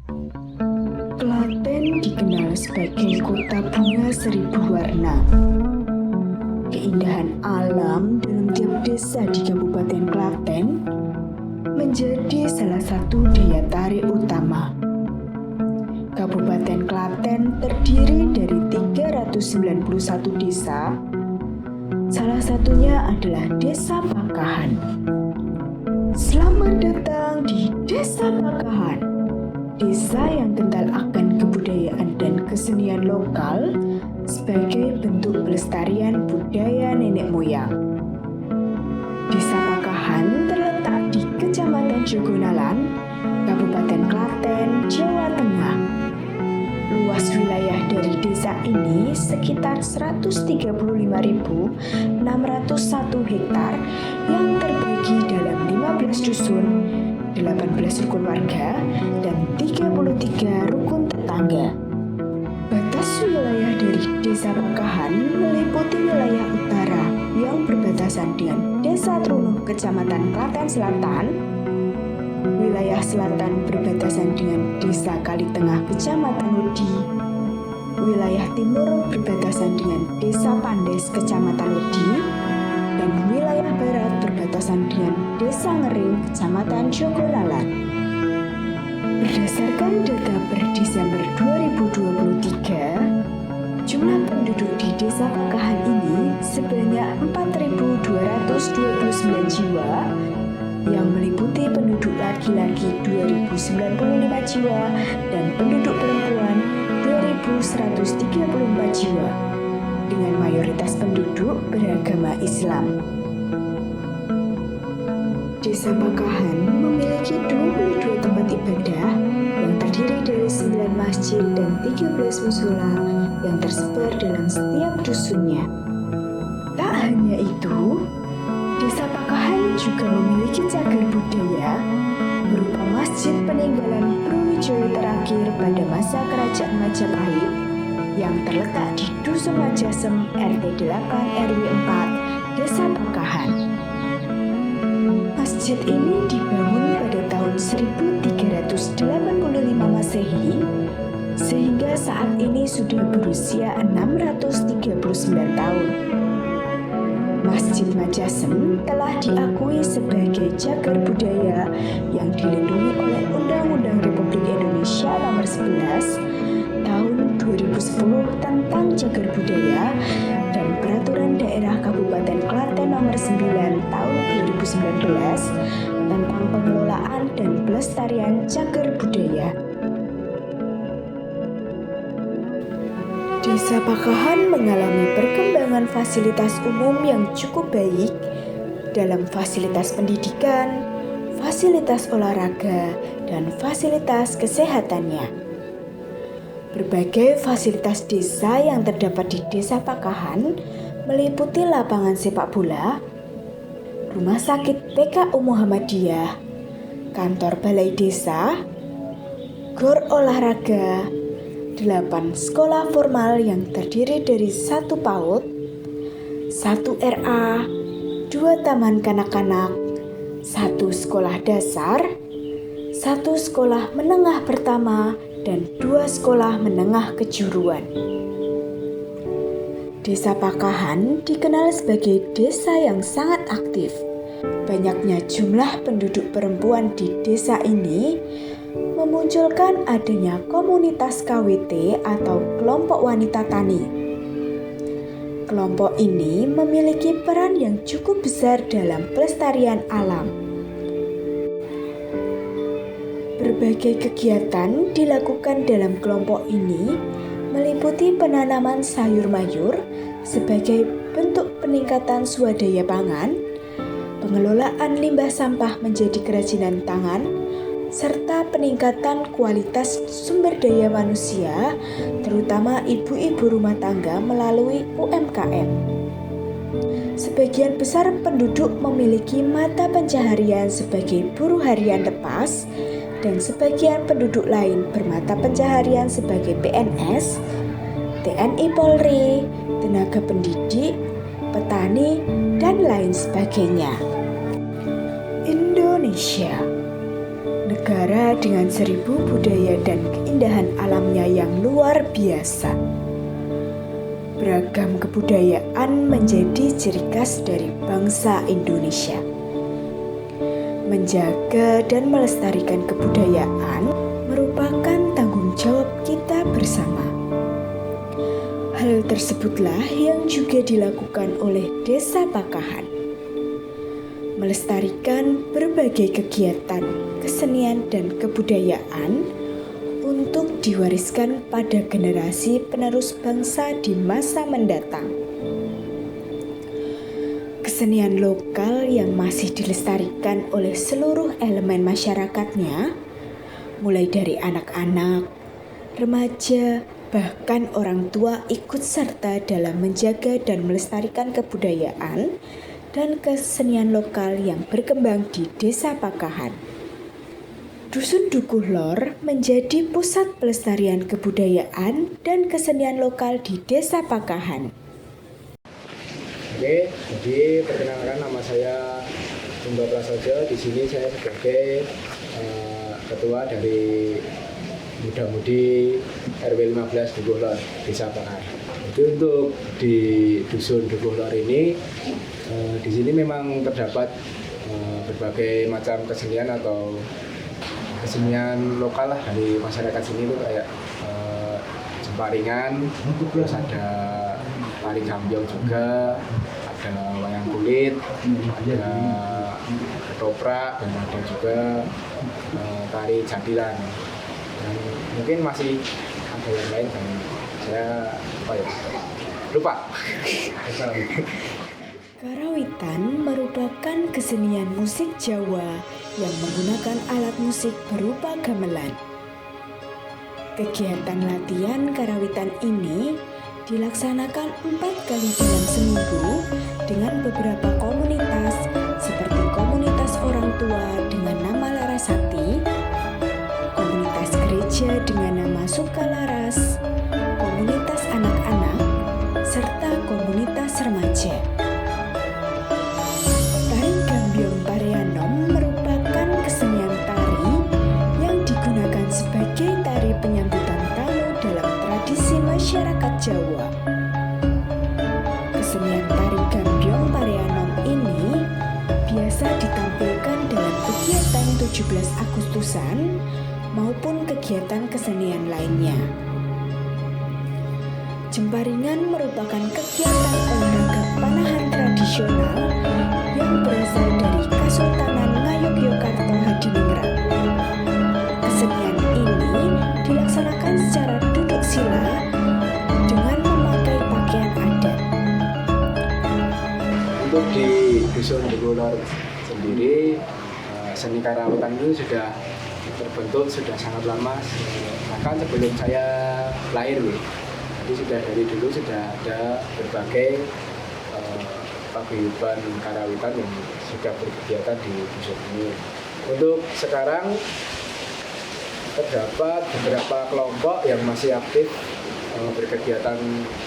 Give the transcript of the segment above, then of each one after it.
Klaten dikenal sebagai kota bunga seribu warna. Keindahan alam dalam tiap desa di Kabupaten Klaten menjadi salah satu daya tarik utama. Kabupaten Klaten terdiri dari 391 desa, salah satunya adalah Desa Pakahan. Selamat datang di Desa Pakahan, desa yang kental akan kebudayaan dan kesenian lokal sebagai bentuk pelestarian budaya nenek moyang. Desa Pakahan terletak di Kecamatan Jogonalan, Kabupaten Klaten, Jawa Tengah. Luas wilayah dari desa ini sekitar 135.601 hektar yang terbagi dalam 15 dusun, 18 rukun warga, dan 33 rukun tetangga. Batas wilayah dari Desa Pakahan meliputi wilayah utara yang berbatasan dengan Desa Trunuh, Kecamatan Klaten Selatan. Wilayah selatan berbatasan dengan Desa Kalitengah, Kecamatan Lodi. Wilayah timur berbatasan dengan Desa Pandes, Kecamatan Lodi. Dan wilayah barat berbatasan dengan Desa Ngering, Kecamatan Jogonalan. Berdasarkan data per Desember 2023, jumlah penduduk di Desa Pakahan ini sebanyak 4.229 jiwa, yang meliputi penduduk laki-laki 2.095 jiwa dan penduduk perempuan 2.134 jiwa, dengan mayoritas penduduk beragama Islam. Desa Pakahan memiliki 22 tempat ibadah yang terdiri dari 9 masjid dan 13 musola yang tersebar dalam setiap dusunnya. Tak hanya itu, Desa Pakahan juga memiliki cagar budaya berupa Masjid Peninggalan Brawijaya terakhir pada masa Kerajaan Majapahit yang terletak di Dusun Majasem RT 8 RW 4 Desa Pakahan. Masjid ini dibangun pada tahun 1385 Masehi sehingga saat ini sudah berusia 639 tahun. Masjid Majasem telah diakui sebagai cagar budaya yang dilindungi oleh Undang-Undang Republik Indonesia Nomor 11 Tahun 2010 tentang cagar budaya dan Peraturan Daerah Kabupaten Klaten Nomor 9 Tahun 2019 tentang pengelolaan dan pelestarian cagar budaya. Desa Pakahan mengalami perkembangan fasilitas umum yang cukup baik dalam fasilitas pendidikan, fasilitas olahraga, dan fasilitas kesehatannya. Berbagai fasilitas desa yang terdapat di Desa Pakahan meliputi lapangan sepak bola, rumah sakit PKU Muhammadiyah, kantor balai desa, gor olahraga, 8 sekolah formal yang terdiri dari 1 PAUD, 1 RA, 2 taman kanak-kanak, 1 sekolah dasar, 1 sekolah menengah pertama, dan 2 sekolah menengah kejuruan. Desa Pakahan dikenal sebagai desa yang sangat aktif. Banyaknya jumlah penduduk perempuan di desa ini memunculkan adanya komunitas KWT atau kelompok wanita tani. Kelompok ini memiliki peran yang cukup besar dalam pelestarian alam. Berbagai kegiatan dilakukan dalam kelompok ini meliputi penanaman sayur mayur sebagai bentuk peningkatan swadaya pangan, pengelolaan limbah sampah menjadi kerajinan tangan, serta peningkatan kualitas sumber daya manusia, terutama ibu-ibu rumah tangga melalui UMKM. Sebagian besar penduduk memiliki mata pencaharian sebagai buruh harian lepas, dan sebagian penduduk lain bermata pencaharian sebagai PNS, TNI Polri, tenaga pendidik, petani, dan lain sebagainya. Indonesia negara dengan 1000 budaya dan keindahan alamnya yang luar biasa. Beragam kebudayaan menjadi ciri khas dari bangsa Indonesia. Menjaga dan melestarikan kebudayaan merupakan tanggung jawab kita bersama. Hal tersebutlah yang juga dilakukan oleh Desa Pakahan. Melestarikan berbagai kegiatan, kesenian, dan kebudayaan untuk diwariskan pada generasi penerus bangsa di masa mendatang. Kesenian lokal yang masih dilestarikan oleh seluruh elemen masyarakatnya, mulai dari anak-anak, remaja, bahkan orang tua ikut serta dalam menjaga dan melestarikan kebudayaan dan kesenian lokal yang berkembang di Desa Pakahan. Dusun Dukuh Lor menjadi pusat pelestarian kebudayaan dan kesenian lokal di Desa Pakahan. Oke, jadi perkenalkan, nama saya Sumba Prasojo. Di sini saya sebagai ketua dari Muda-Mudi RW 15 Dukuh Lor, Desa Pakahan. Jadi untuk di Dusun Dukuh Lor ini, di sini memang terdapat berbagai macam kesenian atau kesenian lokal lah dari masyarakat sini tuh kayak jemparingan, terus ada tari gambyong juga, ada wayang kulit, ada ketoprak, dan ada juga tari jadilan. Dan mungkin masih ada yang lain dan saya lupa. Karawitan merupakan kesenian musik Jawa yang menggunakan alat musik berupa gamelan. Kegiatan latihan karawitan ini dilaksanakan 4 kali dalam seminggu dengan beberapa komunitas seperti komunitas orang tua dengan nama Larasati, komunitas gereja dengan nama Sukalaras, komunitas anak-anak, serta komunitas remaja. Masyarakat Jawa. Kesenian tari gambyong Pareanom ini biasa ditampilkan dalam kegiatan 17 Agustusan maupun kegiatan kesenian lainnya. Jemparingan merupakan kegiatan olahraga panahan tradisional yang berasal dari Kesultanan Ngayogyakarta Hadiningrat. Kesenian ini dilaksanakan secara duduk sila dengan memakai pakaian adat. Untuk di Dusun Dukuh Lor sendiri, seni karawitan itu sudah terbentuk sudah sangat lama, bahkan sebelum saya lahir. Jadi sudah dari dulu sudah ada berbagai paguyuban karawitan yang sudah berkegiatan di dusun ini. Untuk sekarang terdapat beberapa kelompok yang masih aktif berkegiatan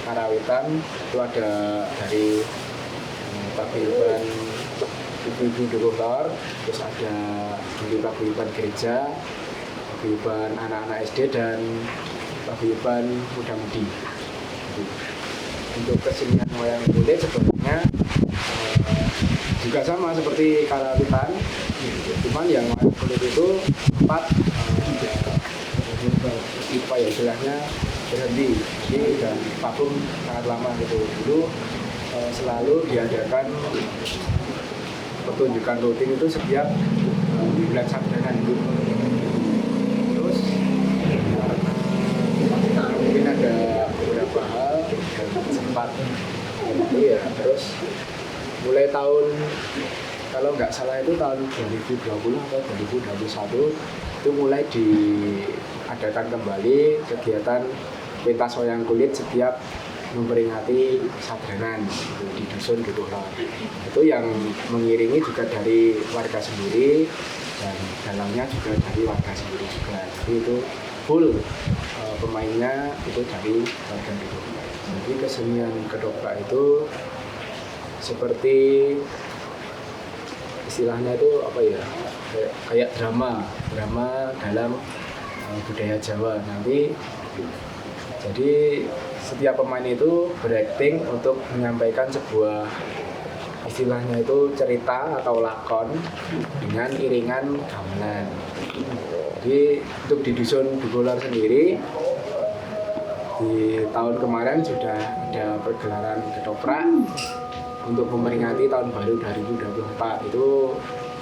karawitan. Itu ada dari paguyuban ibu-ibu Dukuh Lor, terus ada dari paguyuban gereja, paguyuban anak-anak SD, dan paguyuban Muda-Mudi. Untuk kesenian wayang kulit sebenarnya juga sama seperti karawitan, cuman yang wayang kulit itu tempat istilahnya berhenti. Jadi udah vakum sangat lama gitu. Dulu selalu diadakan pertunjukan rutin itu setiap di bulan Sabdanan gitu. Terus mungkin ada beberapa hal yang sempat ya, terus mulai tahun, kalau nggak salah itu tahun 2020 atau 2021 itu mulai diadakan kembali kegiatan pentas wayang kulit setiap memperingati Sabdanan di Dusun Dukuh Lor. Itu yang mengiringi juga dari warga sendiri dan dalangnya juga dari warga sendiri juga. Jadi itu full pemainnya itu dari warga Dukuh Lor. Jadi kesenian kedoprak itu seperti istilahnya itu apa ya, kayak drama dalam budaya Jawa. Nanti jadi setiap pemain itu berakting untuk menyampaikan sebuah istilahnya itu cerita atau lakon dengan iringan gamelan. Jadi untuk di Dusun Dukuhlor sendiri di tahun kemarin sudah ada pergelaran ketoprak untuk memperingati tahun baru 2024. Itu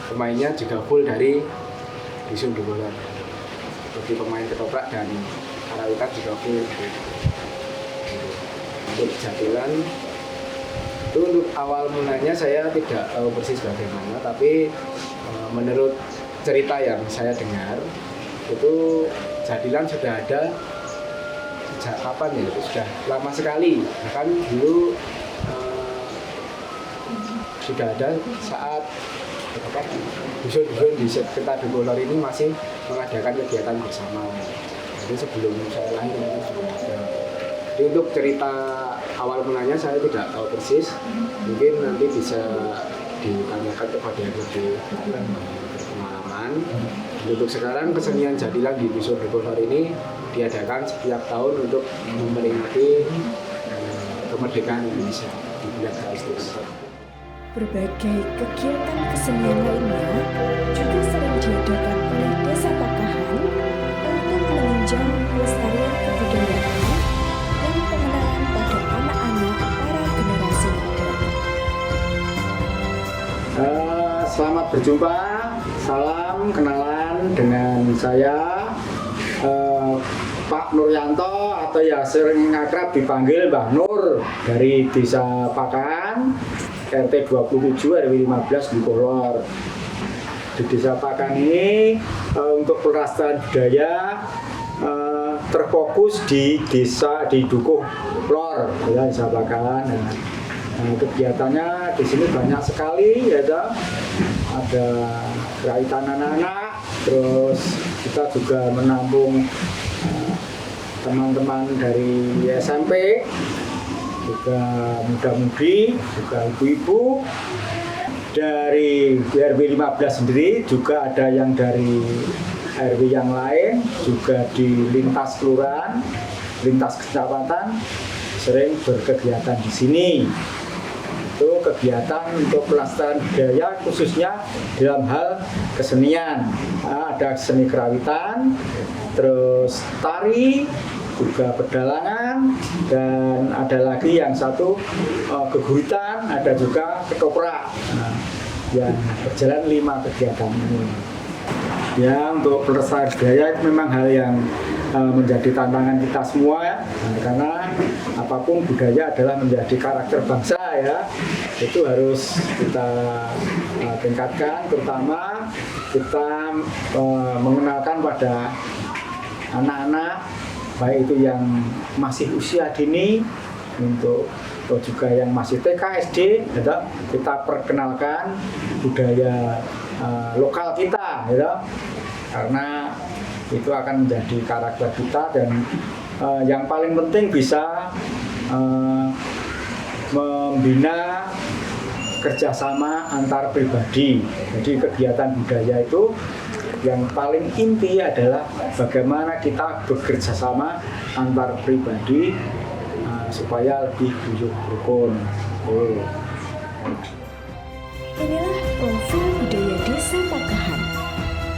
pemainnya juga full dari Dusun Dukuhlor. Jadi pemain ketoprak dan karawitan juga full. Untuk jatilan itu untuk awal mulanya saya tidak tahu persis bagaimana, tapi menurut cerita yang saya dengar itu jadilan sudah ada sejak kapan ya, itu sudah lama sekali. Bahkan dulu sudah ada saat dusun-dusun di sekitar Dukuhlor ini masih mengadakan kegiatan bersama. Jadi sebelum saya lahir itu sudah ada. Jadi untuk cerita awal mulanya saya tidak tahu persis, mungkin nanti bisa ditanyakan kepada yang lebih berpengalaman. Untuk sekarang kesenian jadilan di Dusun Dukuhlor ini diadakan setiap tahun untuk memperingati kemerdekaan Indonesia di bulan Agustus. Berbagai kegiatan kesenian lainnya juga sering diadakan oleh Desa Pakahan untuk menunjang pelestarian kebudayaan dan pengenalan pada anak-anak para generasi muda. Selamat berjumpa, salam kenalan dengan saya Pak Nuryanto atau ya sering akrab dipanggil Mbah Nur dari Desa Pakahan, RT 27 RW 15 Dukuhlor. Di Desa Pakahan ini untuk pelestarian budaya terfokus di desa di Dukuhlor, ya, Desa Pakahan. Kegiatannya di sini banyak sekali, ya, ada kerawitan anak-anak, terus kita juga menampung teman-teman dari SMP, juga muda-mudi, juga ibu-ibu. Dari RW 15 sendiri juga ada yang dari RW yang lain, juga di lintas kelurahan, lintas kecamatan sering berkegiatan di sini. Itu kegiatan untuk pelestarian budaya khususnya dalam hal kesenian. Ada seni kerawitan, terus tari, juga pedalangan, dan ada lagi yang satu keguritan, ada juga ketoprak. Yang berjalan 5 kegiatan ini. Ya, untuk pelestarian budaya itu memang hal yang menjadi tantangan kita semua, ya. Karena apapun budaya adalah menjadi karakter bangsa, ya. Itu harus kita tingkatkan, terutama kita mengenalkan pada anak-anak, baik itu yang masih usia dini atau juga yang masih TK, SD, ya, kita perkenalkan budaya lokal kita, ya, karena itu akan menjadi karakter kita, dan yang paling penting bisa membina kerjasama antar pribadi. Jadi kegiatan budaya itu yang paling inti adalah bagaimana kita bekerja sama antar pribadi supaya lebih rukun. Inilah profil budaya Desa Pakahan.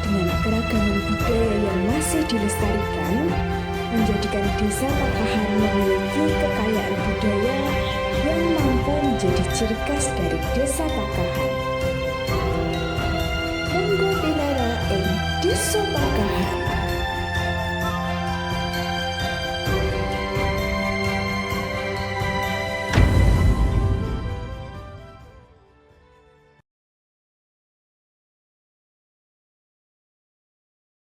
Dengan keragaman budaya yang masih dilestarikan, menjadikan Desa Pakahan memiliki kekayaan budaya yang mampu menjadi ciri khas dari Desa Pakahan. Monggo pinara ing Desa Pakahan.